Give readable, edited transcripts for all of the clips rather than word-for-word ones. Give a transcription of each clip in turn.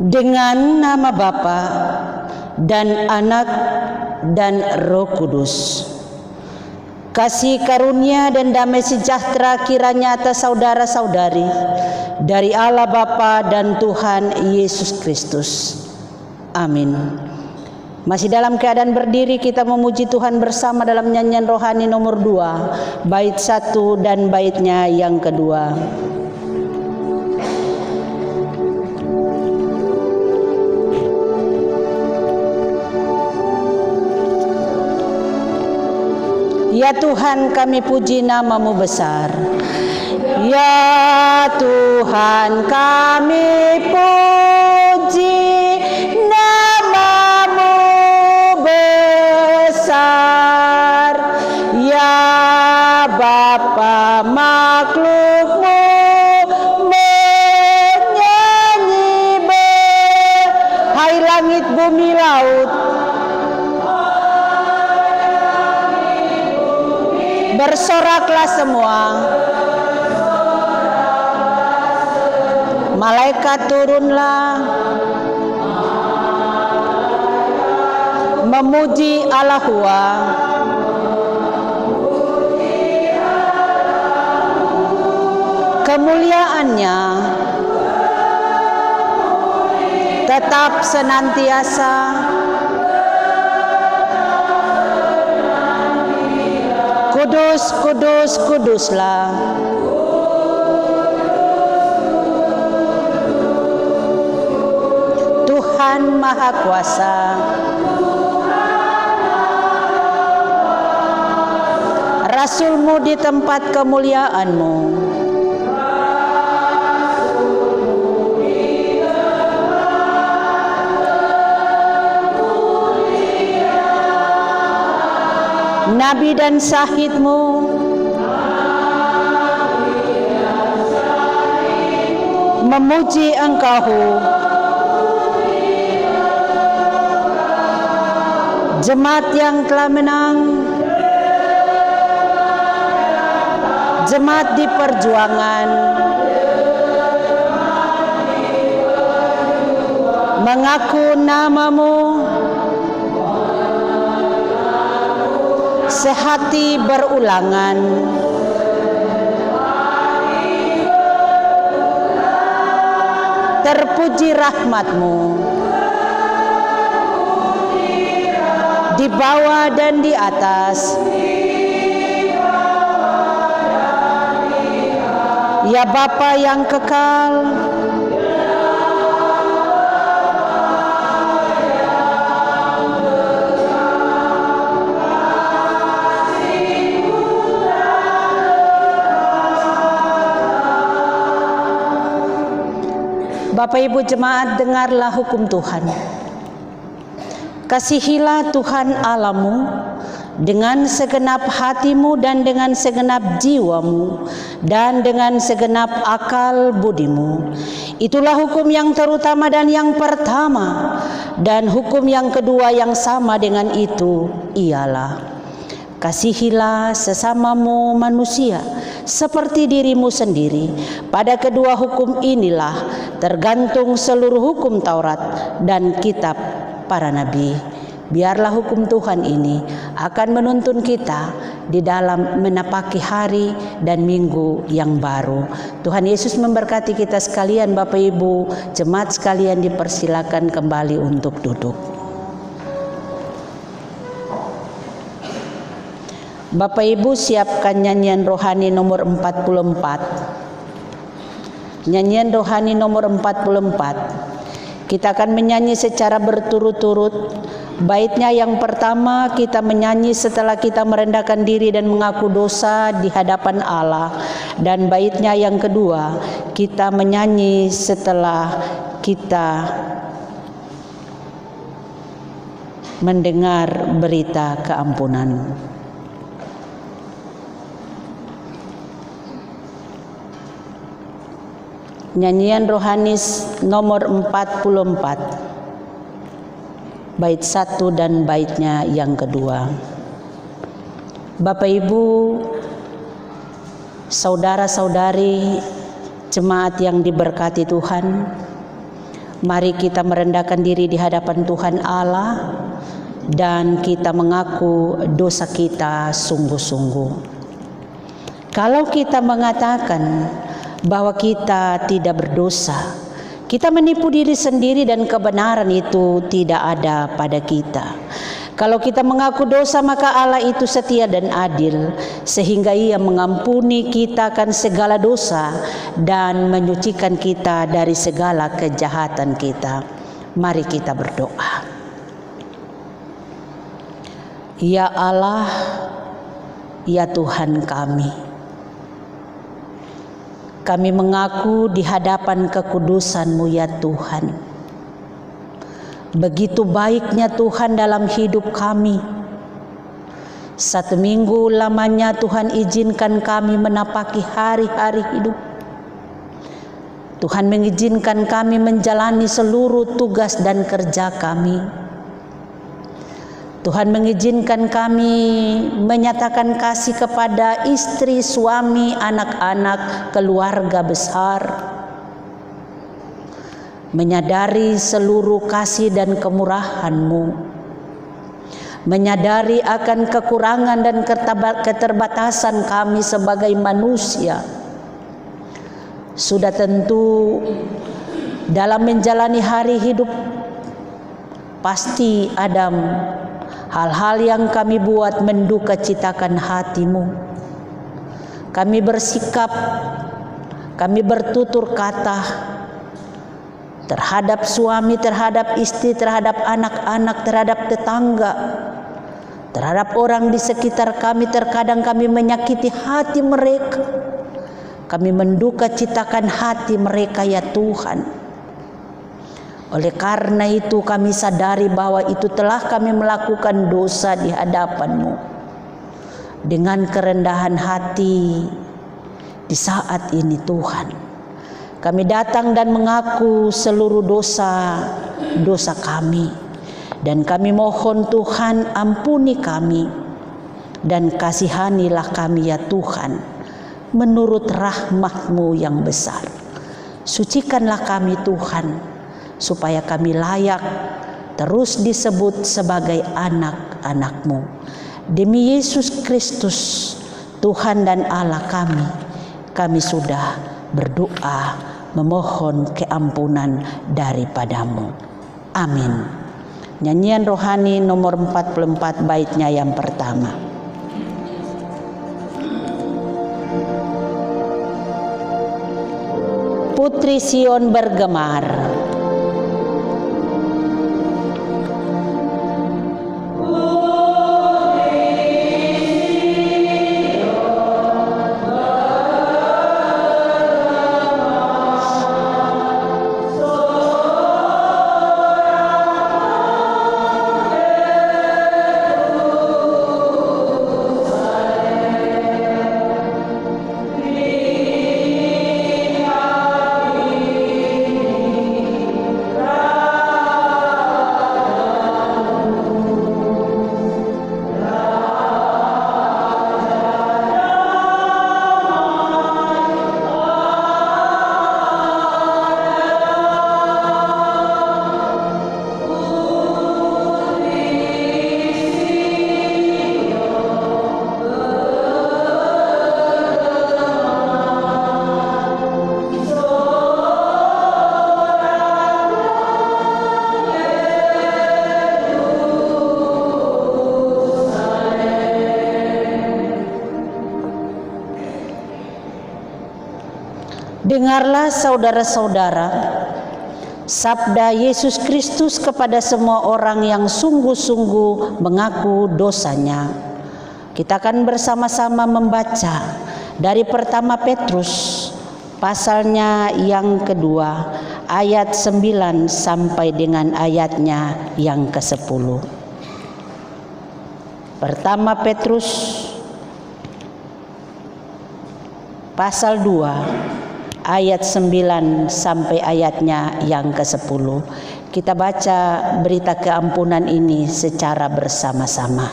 Dengan nama Bapa dan Anak dan Roh Kudus. Kasih karunia dan damai sejahtera kiranya atas saudara-saudari dari Allah Bapa dan Tuhan Yesus Kristus. Amin. Masih dalam keadaan berdiri, kita memuji Tuhan bersama dalam nyanyian rohani nomor 2, bait 1 dan baitnya yang kedua. Ya Tuhan, kami puji nama-Mu besar. Ya Tuhan, kami puji nama-Mu besar. Ya Bapa, makhluk-Mu menyanyi hai langit bumi laut, bersoraklah semua, malaikat turunlah, memuji Allahua. Kemuliaannya tetap senantiasa, kudus, kudus, kuduslah. Tuhan Maha Kuasa. Rasul-Mu di tempat kemuliaan-Mu. Nabi dan syahid-Mu, memuji Engkau. Jemaat yang telah menang, jemaat di perjuangan, mengaku nama-Mu, sehati berulangan. Terpuji rahmat-Mu di bawah dan di atas. Ya Bapa yang kekal, Bapak Ibu jemaat, dengarlah hukum Tuhan. Kasihilah Tuhan Allah-Mu dengan segenap hatimu dan dengan segenap jiwamu dan dengan segenap akal budimu. Itulah hukum yang terutama dan yang pertama, dan hukum yang kedua yang sama dengan itu ialah kasihilah sesamamu manusia seperti dirimu sendiri. Pada kedua hukum inilah tergantung seluruh hukum Taurat dan kitab para nabi. Biarlah hukum Tuhan ini akan menuntun kita di dalam menapaki hari dan minggu yang baru. Tuhan Yesus memberkati kita sekalian. Bapak Ibu jemaat sekalian, dipersilakan kembali untuk duduk. Bapak Ibu siapkan nyanyian rohani nomor 44. Nyanyian rohani nomor 44. Kita akan menyanyi secara berturut-turut. Baitnya yang pertama kita menyanyi setelah kita merendahkan diri dan mengaku dosa di hadapan Allah. Dan baitnya yang kedua kita menyanyi setelah kita mendengar berita keampunan. Nyanyian rohani nomor 44, bait 1 dan baitnya yang kedua. Bapak Ibu, saudara-saudari jemaat yang diberkati Tuhan, Mari kita merendahkan diri di hadapan Tuhan Allah dan kita mengaku dosa kita sungguh-sungguh. Kalau kita mengatakan bahwa kita tidak berdosa, kita menipu diri sendiri dan kebenaran itu tidak ada pada kita. Kalau kita mengaku dosa, maka Allah itu setia dan adil, sehingga Ia mengampuni kita akan segala dosa dan menyucikan kita dari segala kejahatan kita. Mari kita berdoa. Ya Allah, ya Tuhan kami mengaku di hadapan kekudusan-Mu ya Tuhan. Begitu baiknya Tuhan dalam hidup kami. 1 minggu lamanya Tuhan izinkan kami menapaki hari-hari hidup. Tuhan mengizinkan kami menjalani seluruh tugas dan kerja kami. Tuhan mengizinkan kami menyatakan kasih kepada istri, suami, anak-anak, keluarga besar. Menyadari seluruh kasih dan kemurahan-Mu, menyadari akan kekurangan dan keterbatasan kami sebagai manusia. Sudah tentu dalam menjalani hari hidup pasti ada hal-hal yang kami buat menduka citakan hati-Mu. Kami bersikap, kami bertutur kata terhadap suami, terhadap istri, terhadap anak-anak, terhadap tetangga, terhadap orang di sekitar kami. Terkadang kami menyakiti hati mereka, kami menduka citakan hati mereka ya Tuhan. Oleh karena itu kami sadari bahwa itu telah kami melakukan dosa di hadapan-Mu. Dengan kerendahan hati di saat ini Tuhan, kami datang dan mengaku seluruh dosa kami. Dan kami mohon Tuhan ampuni kami. Dan kasihanilah kami ya Tuhan. Menurut rahmat-Mu yang besar. Sucikanlah kami Tuhan. Supaya kami layak terus disebut sebagai anak-anak-Mu. Demi Yesus Kristus Tuhan dan Allah kami sudah berdoa memohon keampunan daripada-Mu. Amin. Nyanyian rohani nomor 44 baitnya yang pertama. Putri Sion bergemar. Dengarlah saudara-saudara, sabda Yesus Kristus kepada semua orang yang sungguh-sungguh mengaku dosanya. Kita akan bersama-sama membaca dari pertama Petrus pasalnya yang kedua ayat 9 sampai dengan ayatnya yang ke-10. Pertama Petrus pasal 2 ayat 9 sampai ayatnya yang ke-10. Kita baca berita keampunan ini secara bersama-sama.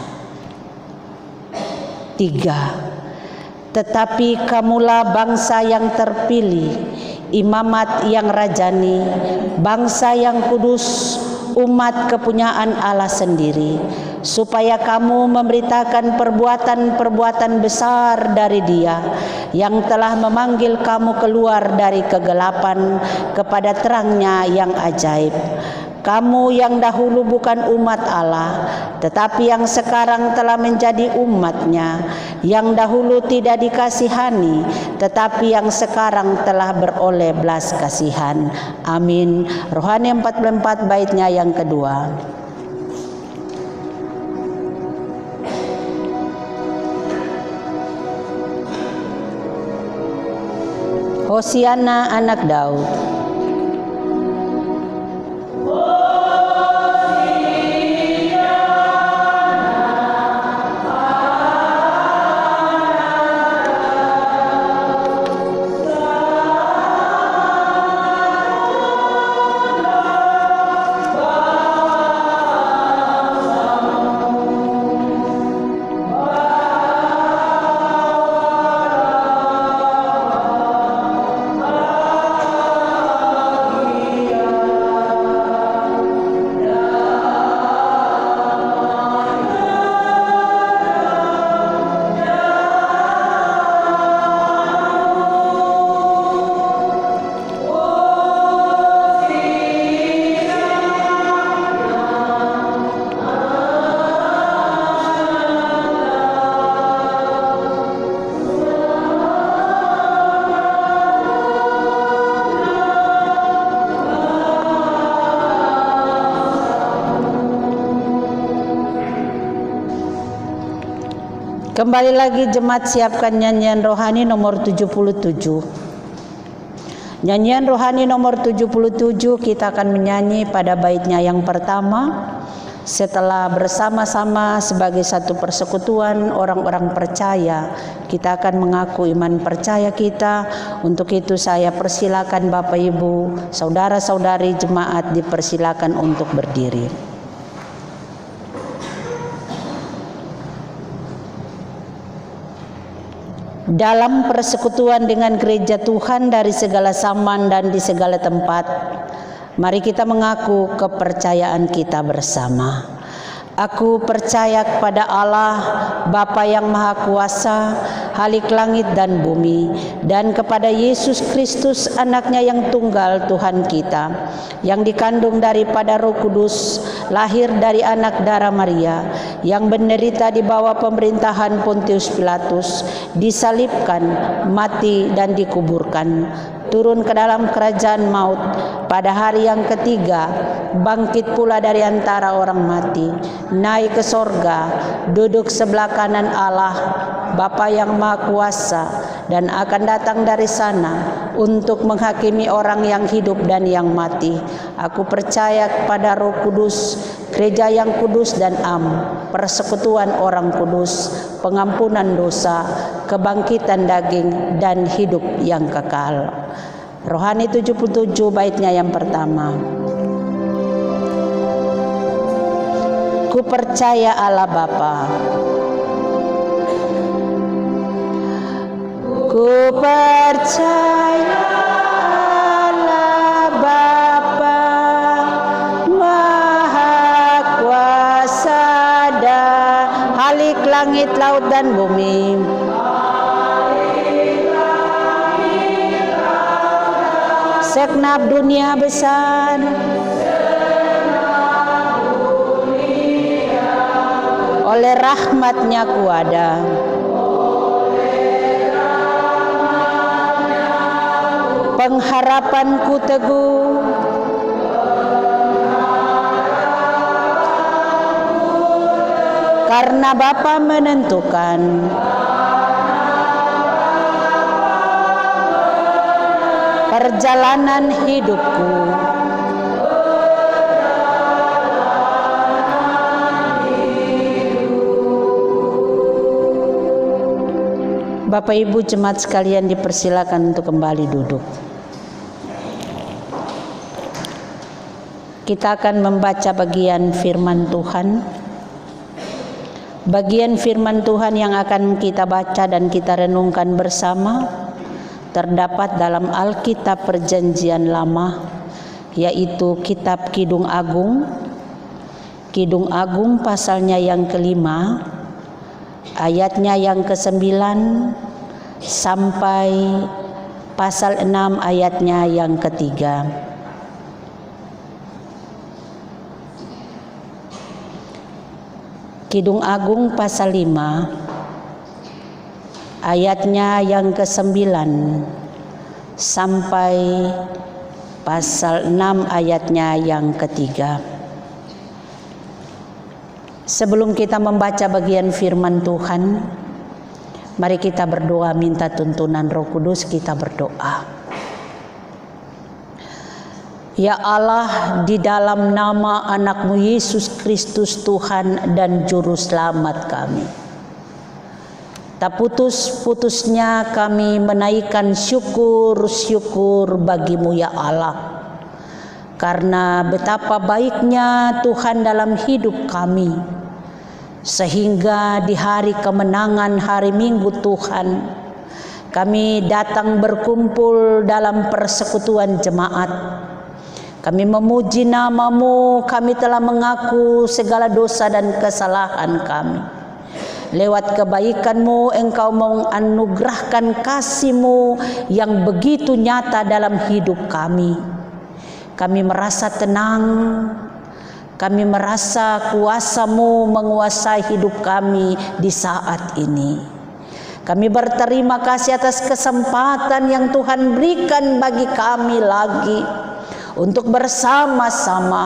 3. Tetapi kamulah bangsa yang terpilih, imamat yang rajani, bangsa yang kudus, umat kepunyaan Allah sendiri, supaya kamu memberitakan perbuatan-perbuatan besar dari Dia yang telah memanggil kamu keluar dari kegelapan kepada terang-Nya yang ajaib. Kamu yang dahulu bukan umat Allah, tetapi yang sekarang telah menjadi umat-Nya, yang dahulu tidak dikasihani, tetapi yang sekarang telah beroleh belas kasihan. Amin. Rohani 44 baitnya yang kedua. Hosiana anak Daud. Kembali lagi jemaat siapkan nyanyian rohani nomor 77. Nyanyian rohani nomor 77 kita akan menyanyi pada baitnya yang pertama. Setelah bersama-sama sebagai satu persekutuan orang-orang percaya, kita akan mengaku iman percaya kita. Untuk itu saya persilakan Bapak Ibu, saudara-saudari jemaat dipersilakan untuk berdiri. Dalam persekutuan dengan gereja Tuhan dari segala zaman dan di segala tempat, mari kita mengaku kepercayaan kita bersama. Aku percaya kepada Allah, Bapa yang Maha Kuasa, Halik langit dan bumi, dan kepada Yesus Kristus, Anak-Nya yang tunggal Tuhan kita, yang dikandung daripada Roh Kudus, lahir dari anak darah Maria, yang menderita di bawah pemerintahan Pontius Pilatus, disalibkan, mati dan dikuburkan, turun ke dalam kerajaan maut, pada hari yang ketiga bangkit pula dari antara orang mati, naik ke sorga, duduk sebelah kanan Allah Bapa yang Maha Kuasa, dan akan datang dari sana untuk menghakimi orang yang hidup dan yang mati. Aku percaya kepada Roh Kudus, gereja yang kudus dan am, persekutuan orang kudus, pengampunan dosa, kebangkitan daging, dan hidup yang kekal. Rohani 77 baitnya yang pertama. Ku percaya Allah Bapa. Ku percaya Allah Bapa, Maha Kuasa dan Halik langit, laut dan bumi. Segenap dunia besar, oleh rahmat-Nya kuada. Pengharapanku teguh, karena Bapa menentukan. Perjalanan hidupku, Bapak Ibu jemaat sekalian dipersilakan untuk kembali duduk. Kita akan membaca bagian firman Tuhan. Bagian firman Tuhan yang akan kita baca dan kita renungkan bersama terdapat dalam Alkitab Perjanjian Lama, yaitu kitab Kidung Agung. Kidung Agung pasalnya yang kelima, ayatnya yang ke-9 sampai pasal 6 ayatnya yang ketiga. Kidung Agung pasal 5 ayatnya yang ke-9 sampai pasal 6 ayatnya yang ketiga. Sebelum kita membaca bagian firman Tuhan, mari kita berdoa minta tuntunan Roh Kudus. Kita berdoa. Ya Allah, di dalam nama anak-Mu Yesus Kristus Tuhan dan Juru Selamat kami, tak putus-putusnya kami menaikkan syukur bagi-Mu ya Allah. Karena betapa baiknya Tuhan dalam hidup kami, sehingga di hari kemenangan hari Minggu Tuhan, kami datang berkumpul dalam persekutuan jemaat. Kami memuji nama-Mu, kami telah mengaku segala dosa dan kesalahan kami. Lewat kebaikan-Mu, Engkau menganugerahkan kasih-Mu yang begitu nyata dalam hidup kami. Kami merasa tenang, kami merasa kuasa-Mu menguasai hidup kami di saat ini. Kami berterima kasih atas kesempatan yang Tuhan berikan bagi kami lagi untuk bersama-sama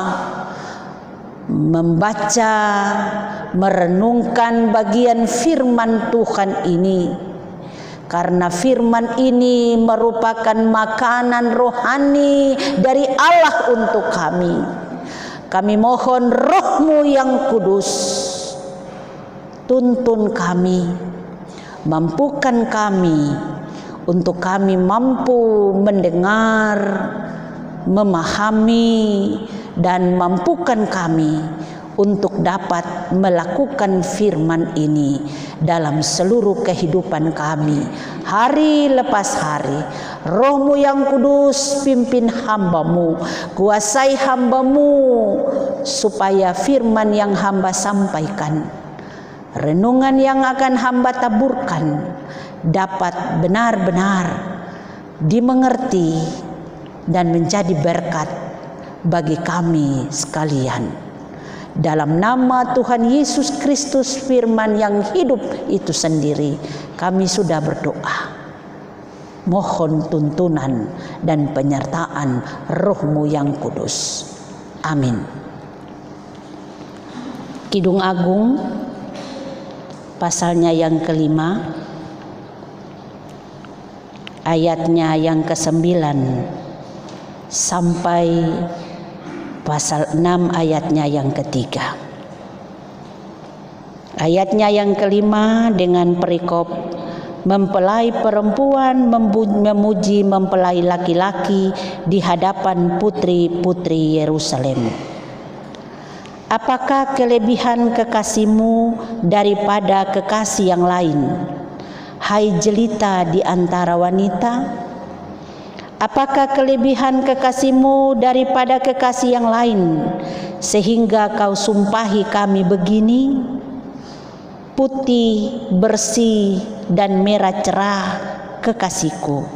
membaca, merenungkan bagian firman Tuhan ini. Karena firman ini merupakan makanan rohani dari Allah untuk kami. Kami mohon Roh-Mu yang kudus, tuntun kami, mampukan kami untuk kami mampu mendengar, memahami, dan mampukan kami untuk dapat melakukan firman ini dalam seluruh kehidupan kami hari lepas hari. Roh-Mu yang kudus pimpin hamba-Mu, kuasai hamba-Mu supaya firman yang hamba sampaikan, renungan yang akan hamba taburkan dapat benar-benar dimengerti dan menjadi berkat bagi kami sekalian. Dalam nama Tuhan Yesus Kristus, firman yang hidup itu sendiri, kami sudah berdoa. Mohon tuntunan dan penyertaan Roh-Mu yang kudus. Amin. Kidung Agung pasalnya yang kelima, ayatnya yang ke-9 sampai pasal 6 ayatnya yang ketiga. Ayatnya yang kelima dengan perikop mempelai perempuan memuji mempelai laki-laki di hadapan putri-putri Yerusalem. Apakah kelebihan kekasihmu daripada kekasih yang lain, hai jelita di antara wanita? Apakah kelebihan kekasihmu daripada kekasih yang lain, sehingga kau sumpahi kami begini? Putih, bersih, dan merah cerah kekasihku,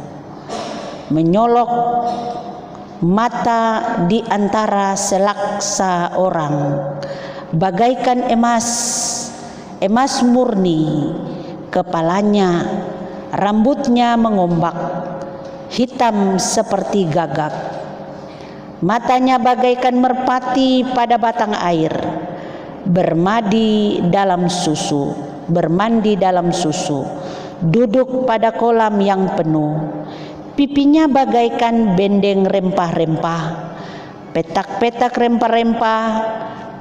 menyolok mata di antara selaksa orang, bagaikan emas murni, kepalanya, rambutnya mengombak, hitam seperti gagak, matanya bagaikan merpati pada batang air, bermandi dalam susu, duduk pada kolam yang penuh. Pipinya bagaikan bendeng rempah-rempah, petak-petak rempah-rempah,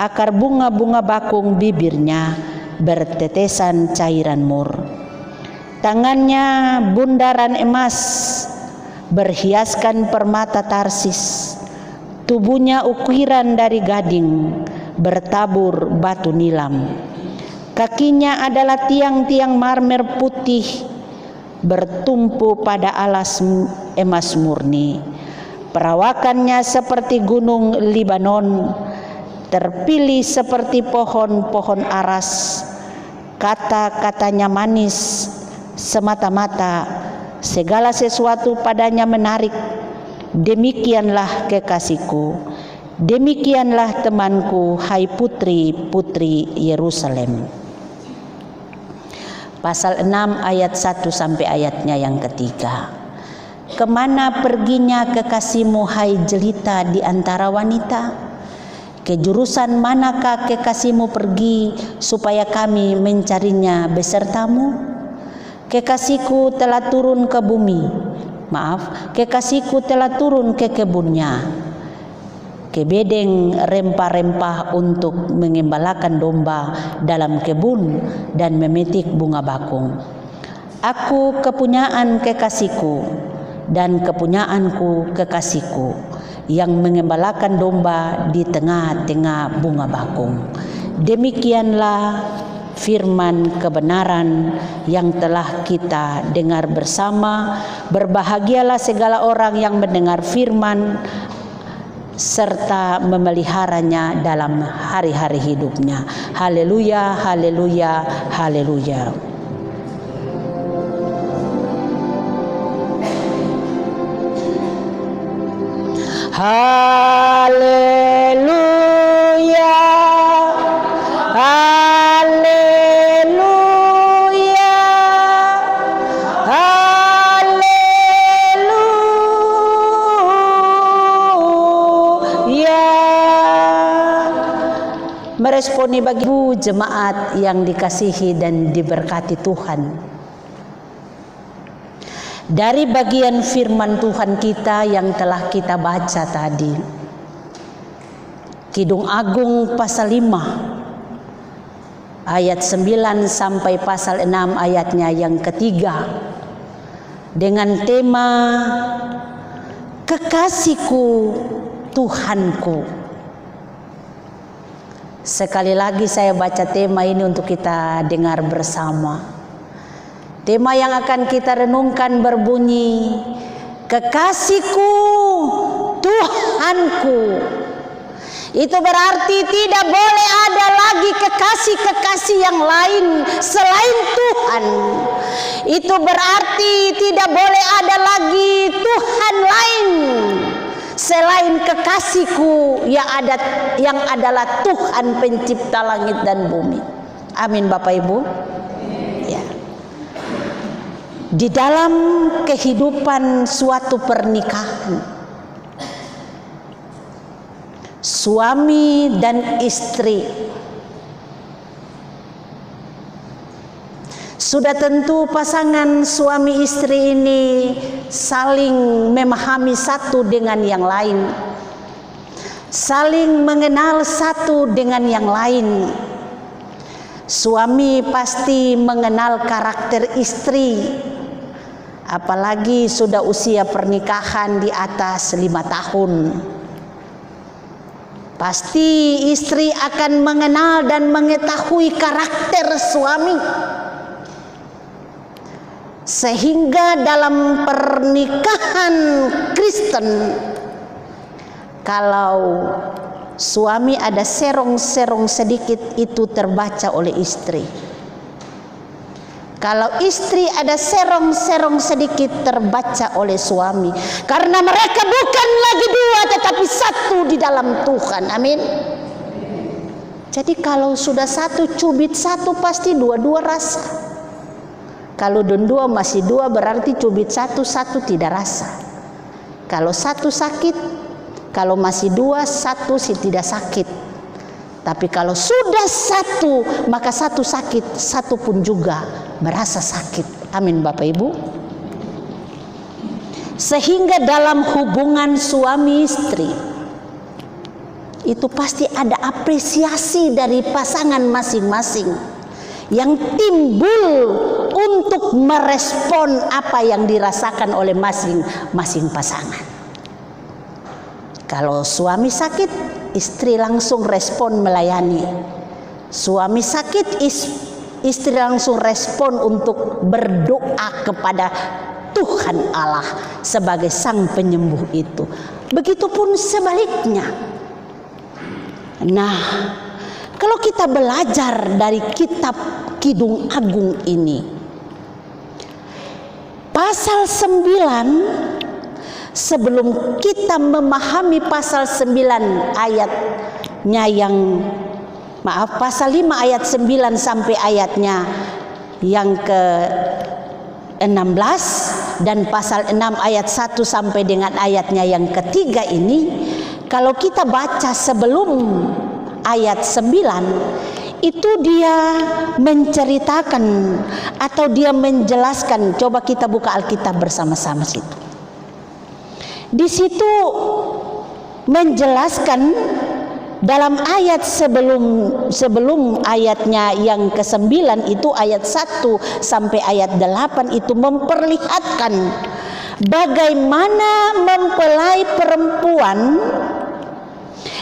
akar bunga-bunga bakung bibirnya bertetesan cairan mur. Tangannya bundaran emas, berhiaskan permata Tarsis. Tubuhnya ukiran dari gading, bertabur batu nilam. Kakinya adalah tiang-tiang marmer putih, bertumpu pada alas emas murni. Perawakannya seperti gunung Libanon, terpilih seperti pohon-pohon aras. Kata-katanya manis semata-mata, segala sesuatu padanya menarik. Demikianlah kekasihku, demikianlah temanku, hai putri-putri Yerusalem. Pasal 6 ayat 1 sampai ayatnya yang ketiga. Kemana perginya kekasihmu, hai jelita di antara wanita? Ke jurusan manakah kekasihmu pergi supaya kami mencarinya besertamu? Kekasihku telah turun ke bumi. Kekasihku telah turun ke kebunnya, ke bedeng rempah-rempah untuk mengembalakan domba dalam kebun dan memetik bunga bakung. Aku kepunyaan kekasihku dan kepunyaanku kekasihku, yang mengembalakan domba di tengah-tengah bunga bakung. Demikianlah firman kebenaran yang telah kita dengar bersama. Berbahagialah segala orang yang mendengar firman serta memeliharanya dalam hari-hari hidupnya. Haleluya, haleluya, haleluya. Haleluya, haleluya, haleluya. Meresponi bagi ibu jemaat yang dikasihi dan diberkati Tuhan, dari bagian firman Tuhan kita yang telah kita baca tadi, Kidung Agung pasal 5 ayat 9 sampai pasal 6 ayatnya yang ketiga, dengan tema kekasihku Tuhanku. Sekali lagi saya baca tema ini untuk kita dengar bersama. Tema yang akan kita renungkan berbunyi, kekasihku Tuhanku. Itu berarti tidak boleh ada lagi kekasih-kekasih yang lain selain Tuhan. Itu berarti tidak boleh ada lagi Tuhan lain selain kekasihku yang adalah Tuhan pencipta langit dan bumi. Amin Bapak Ibu. Ya. Di dalam kehidupan suatu pernikahan, suami dan istri, sudah tentu pasangan suami istri ini saling memahami satu dengan yang lain, saling mengenal satu dengan yang lain. Suami pasti mengenal karakter istri, apalagi sudah usia pernikahan di atas 5 tahun. Pasti istri akan mengenal dan mengetahui karakter suami, sehingga dalam pernikahan Kristen, kalau suami ada serong-serong sedikit, itu terbaca oleh istri. Kalau istri ada serong-serong sedikit, terbaca oleh suami. Karena mereka bukan lagi dua, tetapi satu di dalam Tuhan. Amin. Jadi kalau sudah satu cubit satu, pasti dua-dua rasa. Kalau dua masih dua, berarti cubit satu tidak rasa. Kalau satu sakit, kalau masih dua, satu sih tidak sakit. Tapi kalau sudah satu, maka satu sakit, satu pun juga merasa sakit. Amin Bapak Ibu. Sehingga dalam hubungan suami istri, itu pasti ada apresiasi dari pasangan masing-masing yang timbul untuk merespon apa yang dirasakan oleh masing-masing pasangan. Kalau suami sakit, istri langsung respon melayani. Suami sakit, Istri langsung respon untuk berdoa kepada Tuhan Allah sebagai sang penyembuh itu. Begitupun sebaliknya. Nah, kalau kita belajar dari kitab Kidung Agung ini, pasal 9, sebelum kita memahami pasal 9 ayatnya yang pasal 5 ayat 9 sampai ayatnya yang ke-16 dan pasal 6 ayat 1 sampai dengan ayatnya yang ketiga ini, kalau kita baca sebelum ayat 9 itu dia menceritakan atau dia menjelaskan. Coba kita buka Alkitab bersama-sama situ. Di situ menjelaskan dalam ayat sebelum ayatnya yang ke-9 itu ayat 1 sampai ayat 8 itu memperlihatkan bagaimana mempelai perempuan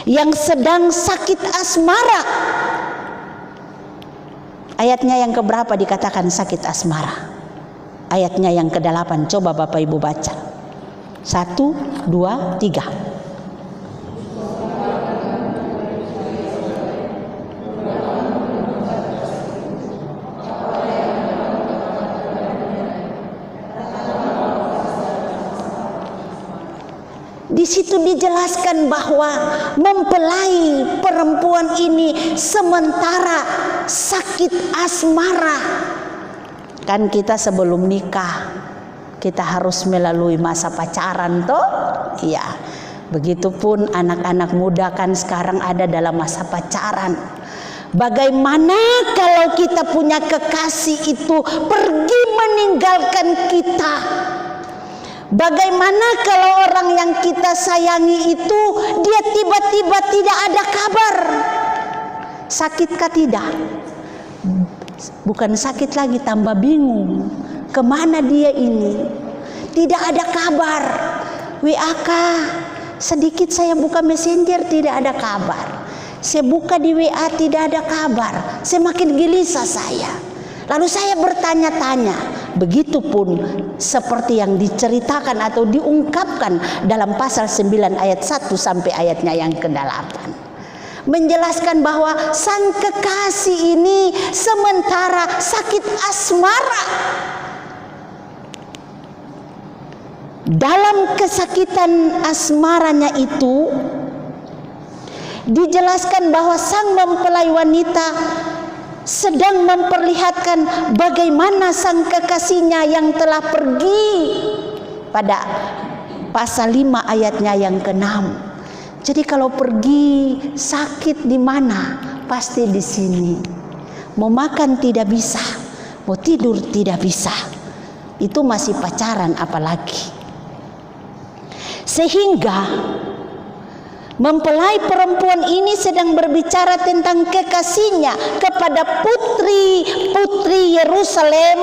yang sedang sakit asmara. Ayatnya yang keberapa dikatakan sakit asmara? Ayatnya yang ke-8. Coba Bapak Ibu baca. 1, 2, 3. Di situ dijelaskan bahwa mempelai perempuan ini sementara sakit asmara. Kan kita sebelum nikah kita harus melalui masa pacaran toh? Iya. Begitupun anak-anak muda kan sekarang ada dalam masa pacaran. Bagaimana kalau kita punya kekasih itu pergi meninggalkan kita? Bagaimana kalau orang yang kita sayangi itu dia tiba-tiba tidak ada kabar? Sakitkah tidak? Bukan sakit lagi, tambah bingung. Kemana dia ini? Tidak ada kabar. WA kah? Sedikit saya buka Messenger tidak ada kabar. Saya buka di WA tidak ada kabar. Semakin gelisah saya. Lalu saya bertanya-tanya. Begitupun seperti yang diceritakan atau diungkapkan dalam pasal 9 ayat 1 sampai ayatnya yang ke-8. Menjelaskan bahwa sang kekasih ini sementara sakit asmara. Dalam kesakitan asmaranya itu dijelaskan bahwa sang mempelai wanita sedang memperlihatkan bagaimana sang kekasihnya yang telah pergi pada pasal 5 ayatnya yang ke-6. Jadi kalau pergi sakit di mana? Pasti di sini. Mau makan tidak bisa, mau tidur tidak bisa. Itu masih pacaran apalagi. Sehingga mempelai perempuan ini sedang berbicara tentang kekasihnya kepada putri-putri Yerusalem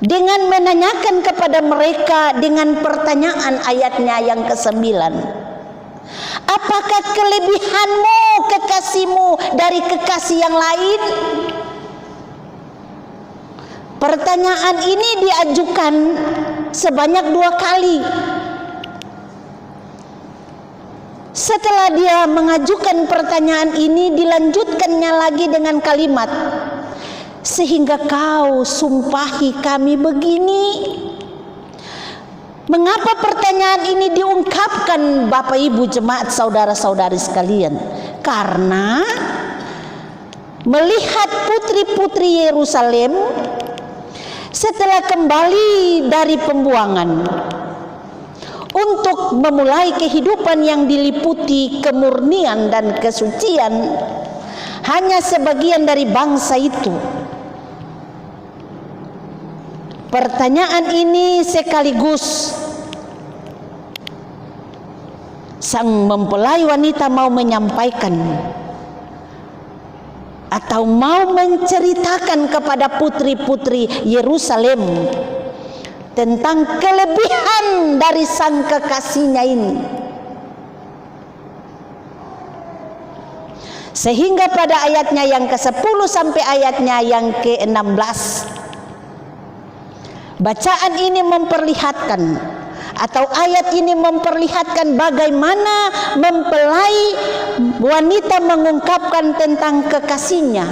dengan menanyakan kepada mereka dengan pertanyaan ayatnya yang ke-9. Apakah kelebihanmu kekasihmu dari kekasih yang lain? Pertanyaan ini diajukan sebanyak 2 kali. Setelah dia mengajukan pertanyaan ini, dilanjutkannya lagi dengan kalimat, sehingga kau sumpahi kami begini. Mengapa pertanyaan ini diungkapkan Bapak Ibu jemaat saudara-saudari sekalian? Karena melihat putri-putri Yerusalem setelah kembali dari pembuangan untuk memulai kehidupan yang diliputi kemurnian dan kesucian, hanya sebagian dari bangsa itu. Pertanyaan ini sekaligus sang mempelai wanita mau menyampaikan atau mau menceritakan kepada putri-putri Yerusalem tentang kelebihan dari sang kekasihnya ini. Sehingga pada ayatnya yang ke-10 sampai ayatnya yang ke-16, bacaan ini memperlihatkan, atau ayat ini memperlihatkan bagaimana mempelai wanita mengungkapkan tentang kekasihnya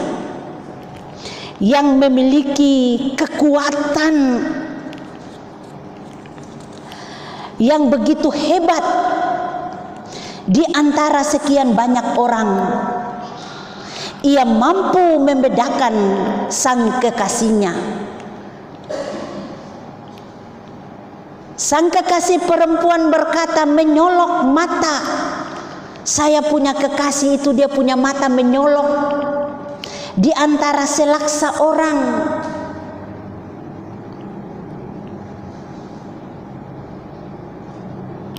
yang memiliki kekuatan yang begitu hebat di antara sekian banyak orang. Ia mampu membedakan sang kekasihnya. Sang kekasih perempuan berkata, menyolok mata. Saya punya kekasih itu, dia punya mata menyolok di antara selaksa orang.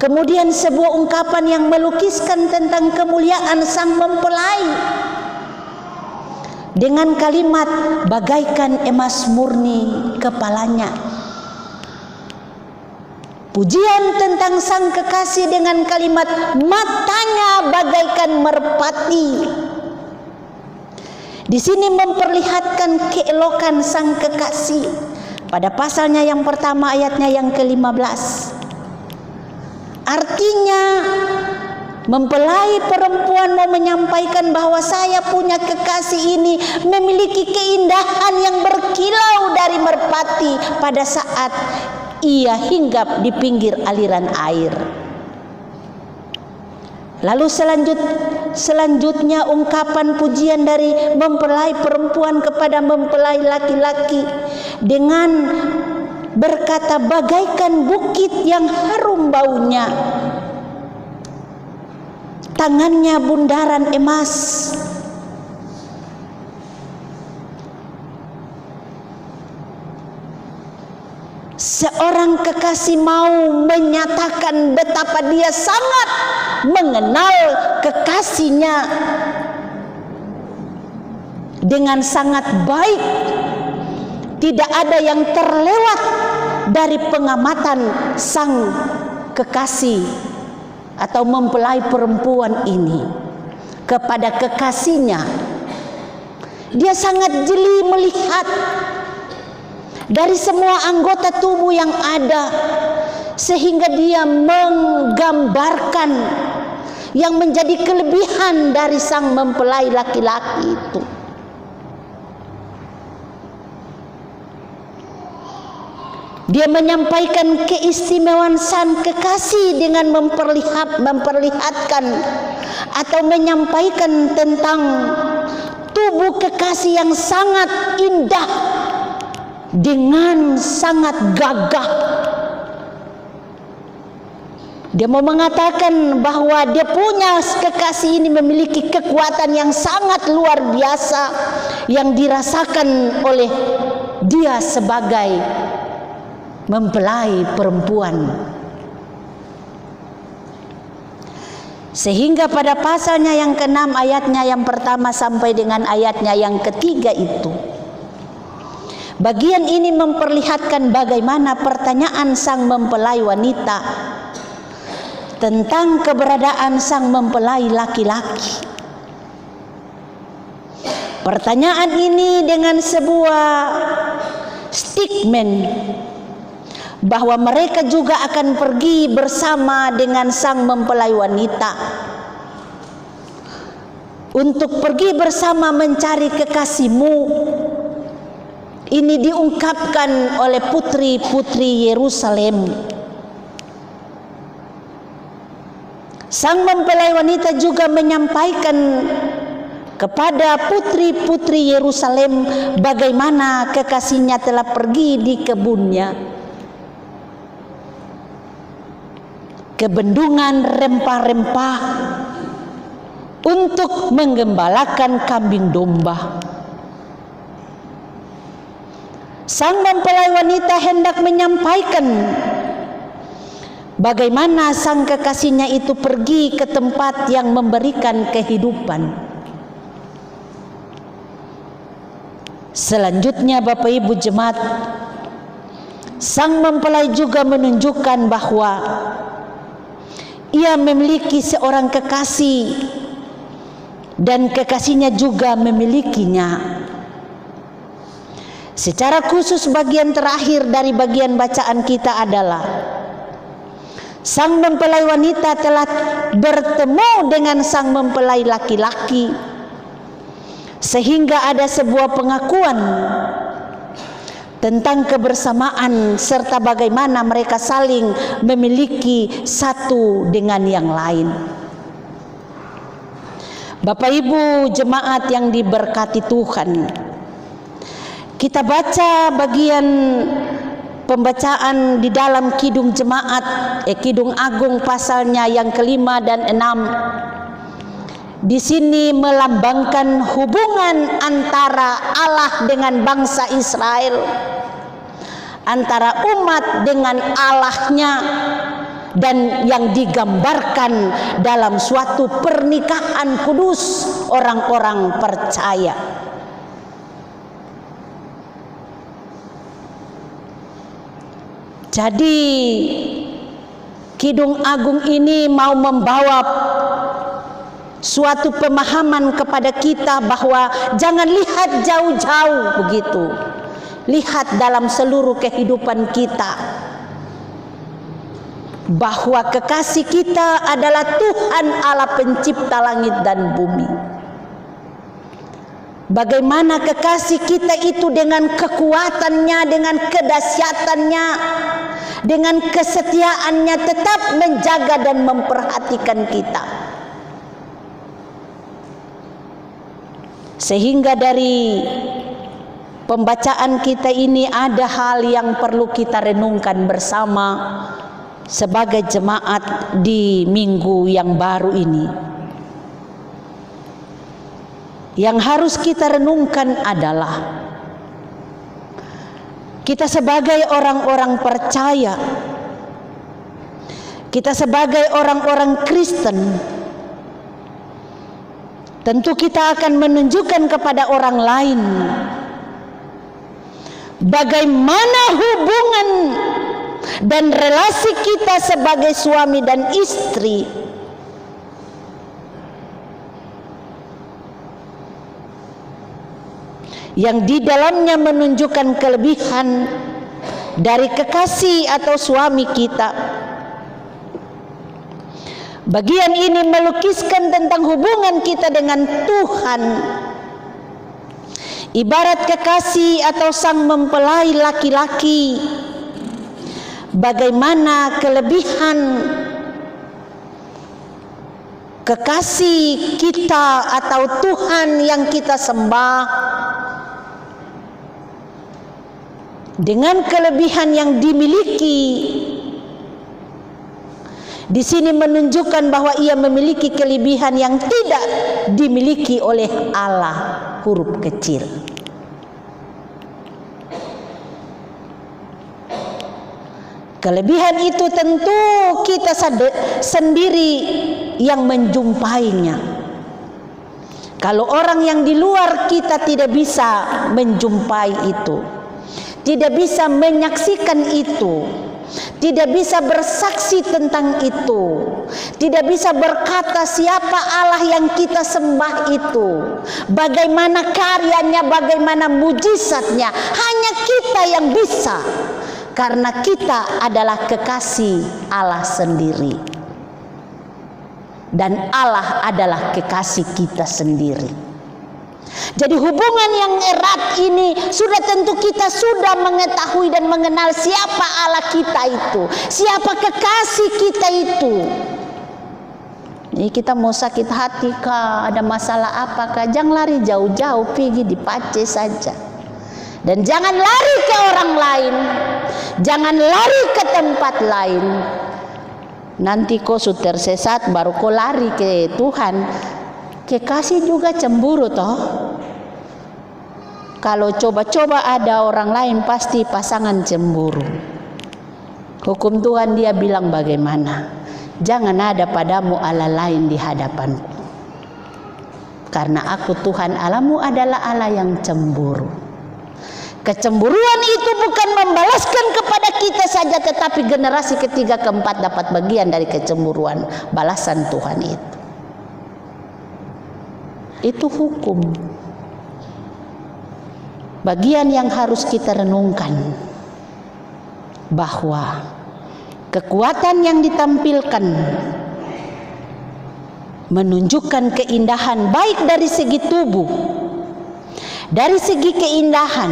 Kemudian sebuah ungkapan yang melukiskan tentang kemuliaan sang mempelai dengan kalimat bagaikan emas murni kepalanya. Pujian tentang sang kekasih dengan kalimat matanya bagaikan merpati. Di sini memperlihatkan keelokan sang kekasih. Pada pasalnya yang pertama ayatnya yang ke-15. Artinya mempelai perempuan mau menyampaikan bahwa saya punya kekasih ini memiliki keindahan yang berkilau dari merpati pada saat ia hinggap di pinggir aliran air. Lalu selanjutnya ungkapan pujian dari mempelai perempuan kepada mempelai laki-laki dengan berkata bagaikan bukit yang harum baunya, tangannya bundaran emas. Seorang kekasih mau menyatakan betapa dia sangat mengenal kekasihnya dengan sangat baik. Tidak ada yang terlewat dari pengamatan sang kekasih atau mempelai perempuan ini kepada kekasihnya. Dia sangat jeli melihat dari semua anggota tubuh yang ada, sehingga dia menggambarkan yang menjadi kelebihan dari sang mempelai laki-laki itu. Dia menyampaikan keistimewaan sang kekasih dengan memperlihatkan atau menyampaikan tentang tubuh kekasih yang sangat indah dengan sangat gagah. Dia mau mengatakan bahwa dia punya kekasih ini memiliki kekuatan yang sangat luar biasa yang dirasakan oleh dia sebagai mempelai perempuan. Sehingga pada pasalnya yang ke-6 ayatnya yang pertama sampai dengan ayatnya yang ketiga itu, bagian ini memperlihatkan bagaimana pertanyaan sang mempelai wanita tentang keberadaan sang mempelai laki-laki. Pertanyaan ini dengan sebuah statement bahwa mereka juga akan pergi bersama dengan sang mempelai wanita untuk pergi bersama mencari kekasihmu. Ini diungkapkan oleh putri-putri Yerusalem. Sang mempelai wanita juga menyampaikan kepada putri-putri Yerusalem bagaimana kekasihnya telah pergi di kebunnya ke bendungan rempah-rempah untuk menggembalakan kambing domba. Sang mempelai wanita hendak menyampaikan bagaimana sang kekasihnya itu pergi ke tempat yang memberikan kehidupan. Selanjutnya Bapak Ibu jemaat, sang mempelai juga menunjukkan bahwa ia memiliki seorang kekasih dan kekasihnya juga memilikinya. Secara khusus bagian terakhir dari bagian bacaan kita adalah sang mempelai wanita telah bertemu dengan sang mempelai laki-laki, sehingga ada sebuah pengakuan tentang kebersamaan serta bagaimana mereka saling memiliki satu dengan yang lain. Bapak Ibu jemaat yang diberkati Tuhan, kita baca bagian pembacaan di dalam Kidung Jemaat, Kidung Agung pasalnya yang kelima dan 6. Di sini melambangkan hubungan antara Allah dengan bangsa Israel, antara umat dengan Allahnya, dan yang digambarkan dalam suatu pernikahan kudus orang-orang percaya. Jadi Kidung Agung ini mau membawa suatu pemahaman kepada kita bahwa jangan lihat jauh-jauh begitu. Lihat dalam seluruh kehidupan kita bahwa kekasih kita adalah Tuhan Allah pencipta langit dan bumi. Bagaimana kekasih kita itu dengan kekuatannya, dengan kedahsyatannya, dengan kesetiaannya tetap menjaga dan memperhatikan kita. Sehingga dari pembacaan kita ini ada hal yang perlu kita renungkan bersama sebagai jemaat di minggu yang baru ini. Yang harus kita renungkan adalah kita sebagai orang-orang percaya, kita sebagai orang-orang Kristen, tentu kita akan menunjukkan kepada orang lain bagaimana hubungan dan relasi kita sebagai suami dan istri yang di dalamnya menunjukkan kelebihan dari kekasih atau suami kita. Bagian ini melukiskan tentang hubungan kita dengan Tuhan. Ibarat kekasih atau sang mempelai laki-laki, bagaimana kelebihan kekasih kita atau Tuhan yang kita sembah dengan kelebihan yang dimiliki. Di sini menunjukkan bahwa ia memiliki kelebihan yang tidak dimiliki oleh Allah, huruf kecil. Kelebihan itu tentu kita sendiri yang menjumpainya. Kalau orang yang di luar kita tidak bisa menjumpai itu, tidak bisa menyaksikan itu, tidak bisa bersaksi tentang itu, tidak bisa berkata siapa Allah yang kita sembah itu, bagaimana karyanya, bagaimana mujizatnya, hanya kita yang bisa, karena kita adalah kekasih Allah sendiri dan Allah adalah kekasih kita sendiri. Jadi hubungan yang erat ini sudah tentu kita sudah mengetahui dan mengenal siapa Allah kita itu, siapa kekasih kita itu. Jadi kita mau sakit hati kah, ada masalah apakah, jangan lari jauh-jauh, pergi di Pace saja. Dan jangan lari ke orang lain, jangan lari ke tempat lain. Nanti kau sudah tersesat baru kau lari ke Tuhan. Kekasih juga cemburu toh. Kalau coba-coba ada orang lain pasti pasangan cemburu. Hukum Tuhan dia bilang bagaimana? Jangan ada padamu Allah lain di hadapanku. Karena aku Tuhan Allahmu adalah Allah yang cemburu. Kecemburuan itu bukan membalaskan kepada kita saja, tetapi generasi ketiga keempat dapat bagian dari kecemburuan balasan Tuhan itu. itu hukum. Bagian yang harus kita renungkan bahwa kekuatan yang ditampilkan menunjukkan keindahan baik dari segi tubuh, dari segi keindahan,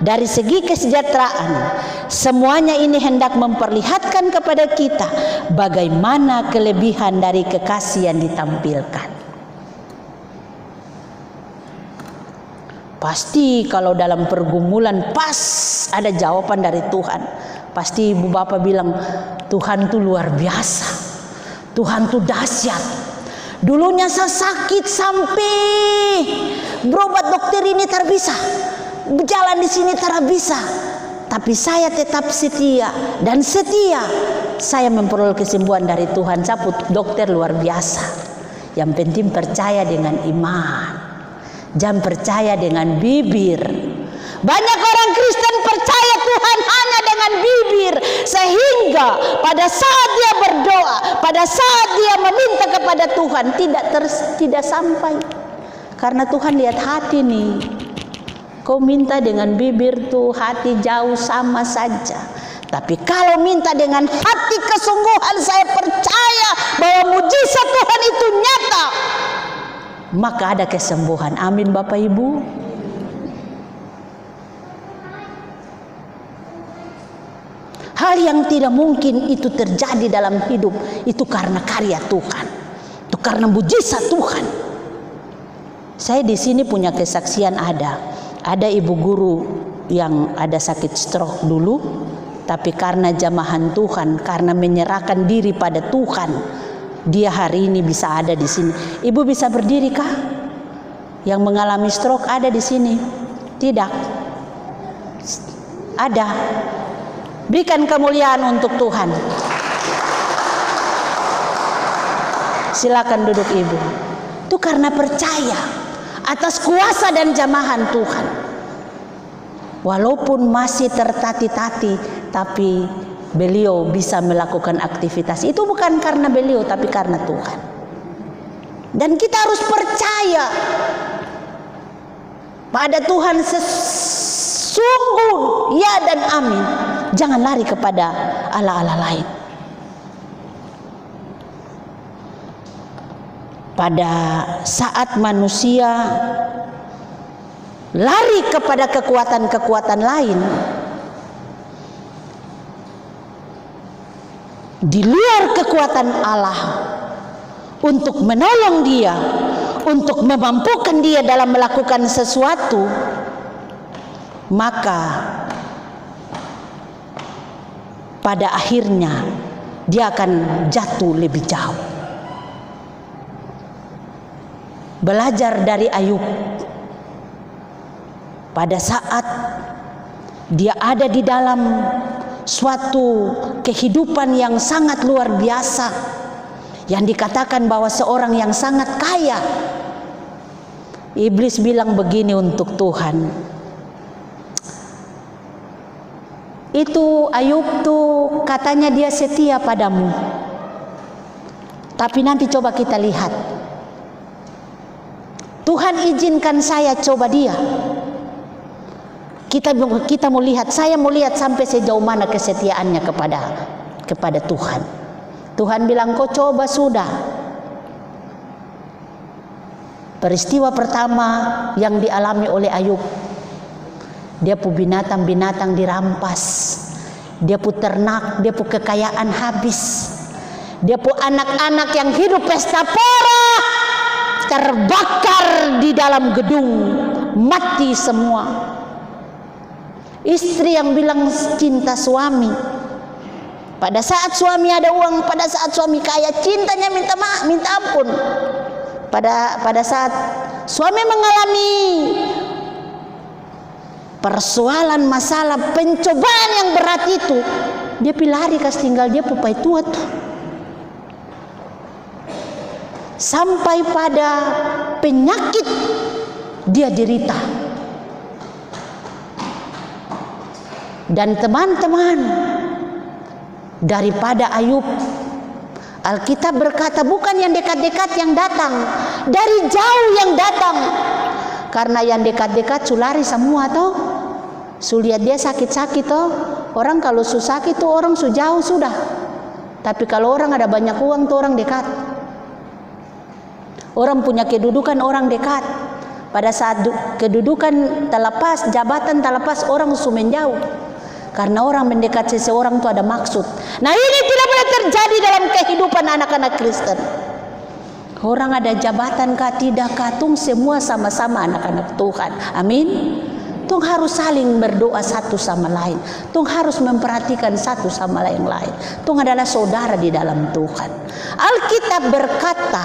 dari segi kesejahteraan. Semuanya ini hendak memperlihatkan kepada kita bagaimana kelebihan dari kekasih yang ditampilkan. Pasti kalau dalam pergumulan pas ada jawaban dari Tuhan. Pasti ibu bapak bilang, Tuhan tuh luar biasa, Tuhan tuh dahsyat. Dulunya saya sakit sampai berobat dokter ini tak bisa, berjalan di sini tak bisa, tapi saya tetap setia dan setia. Saya memperoleh kesembuhan dari Tuhan. Saya dokter luar biasa. Yang penting percaya dengan iman, jangan percaya dengan bibir. Banyak orang Kristen percaya Tuhan hanya dengan bibir, sehingga pada saat dia berdoa, pada saat dia meminta kepada Tuhan tidak sampai. Karena Tuhan lihat hati nih. Kau minta dengan bibir tuh hati jauh sama saja. Tapi kalau minta dengan hati kesungguhan, saya percaya bahwa mujizat Tuhan itu nyata, maka ada kesembuhan. Amin Bapak Ibu. Hal yang tidak mungkin itu terjadi dalam hidup itu karena karya Tuhan, itu karena mujizat Tuhan. Saya di sini punya kesaksian, ada ibu guru yang ada sakit stroke dulu, tapi karena jamahan Tuhan, karena menyerahkan diri pada Tuhan, dia hari ini bisa ada di sini. Ibu bisa berdiri kah? Yang mengalami stroke ada di sini? Tidak. Ada. Berikan kemuliaan untuk Tuhan. Silakan duduk Ibu. Itu karena percaya atas kuasa dan jamahan Tuhan. Walaupun masih tertati-tati, tapi beliau bisa melakukan aktivitas. Itu bukan karena beliau, tapi karena Tuhan. Dan kita harus percaya pada Tuhan sesungguh ya dan amin. Jangan lari kepada Allah-Allah lain. Pada saat manusia lari kepada kekuatan-kekuatan lain, di luar kekuatan Allah untuk menolong dia, untuk memampukan dia dalam melakukan sesuatu, maka pada akhirnya dia akan jatuh lebih jauh. Belajar dari Ayub. Pada saat dia ada di dalam suatu kehidupan yang sangat luar biasa, yang dikatakan bahwa seorang yang sangat kaya, iblis bilang begini untuk Tuhan, itu Ayub tuh katanya dia setia padamu, tapi nanti coba kita lihat, Tuhan izinkan saya coba dia. Kita mau lihat, saya mau lihat sampai sejauh mana kesetiaannya kepada Tuhan. Tuhan bilang, kau coba sudah. Peristiwa pertama yang dialami oleh Ayub, dia pu binatang-binatang dirampas, dia pu ternak, dia pu kekayaan habis, dia pu anak-anak yang hidup pesta pora terbakar di dalam gedung, mati semua. Istri yang bilang cinta suami, pada saat suami ada uang, pada saat suami kaya, cintanya minta maaf, minta ampun. Pada saat suami mengalami persoalan, masalah, pencobaan yang berat itu, dia pilari kas tinggal dia pupai tua tuh. Sampai pada penyakit dia derita. Dan teman-teman, daripada Ayub, Alkitab berkata bukan yang dekat-dekat yang datang, dari jauh yang datang. Karena yang dekat-dekat lari semua toh. Lihat dia sakit-sakit toh. Orang kalau sakit tuh orang jauh sudah. Tapi kalau orang ada banyak uang tuh orang dekat. Orang punya kedudukan orang dekat. Pada saat kedudukan terlepas, jabatan terlepas, orang menjauh. Karena orang mendekat seseorang itu ada maksud. Nah, ini tidak boleh terjadi dalam kehidupan anak-anak Kristen. Orang ada jabatan kah tidak kah, tung semua sama-sama anak-anak Tuhan. Amin. Tung harus saling berdoa satu sama lain. Tung harus memperhatikan satu sama lain. Tung adalah saudara di dalam Tuhan. Alkitab berkata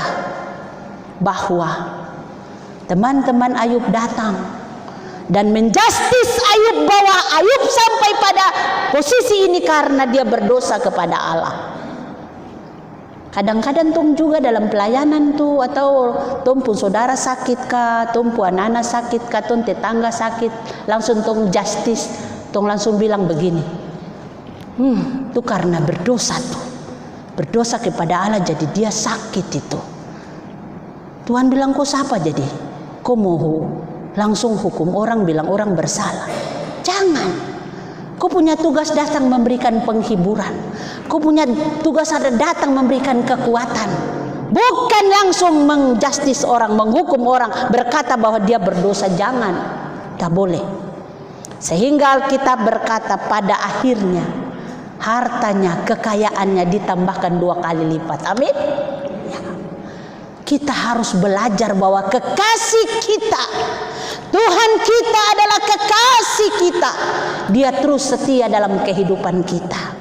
bahwa teman-teman Ayub datang dan menjustis Ayub, bahwa Ayub sampai pada posisi ini karena dia berdosa kepada Allah. Kadang-kadang tung juga dalam pelayanan tuh, atau tung pun saudara sakit kah, tung pun anak-anak sakit kah, tung tetangga sakit, langsung tung justice, tung langsung bilang begini, itu karena berdosa tuh, berdosa kepada Allah jadi dia sakit itu. Tuhan bilang kok siapa jadi? Kok mau langsung hukum orang, bilang orang bersalah? Jangan. Kau punya tugas datang memberikan penghiburan. Kau punya tugas ada datang memberikan kekuatan. Bukan langsung menjustis orang, menghukum orang, berkata bahwa dia berdosa. Jangan. Tak boleh. Sehingga Alkitab berkata pada akhirnya hartanya, kekayaannya ditambahkan 2 kali lipat. Amin. Ya. Kita harus belajar bahwa kekasih kita, Tuhan kita adalah kekasih kita. Dia terus setia dalam kehidupan kita.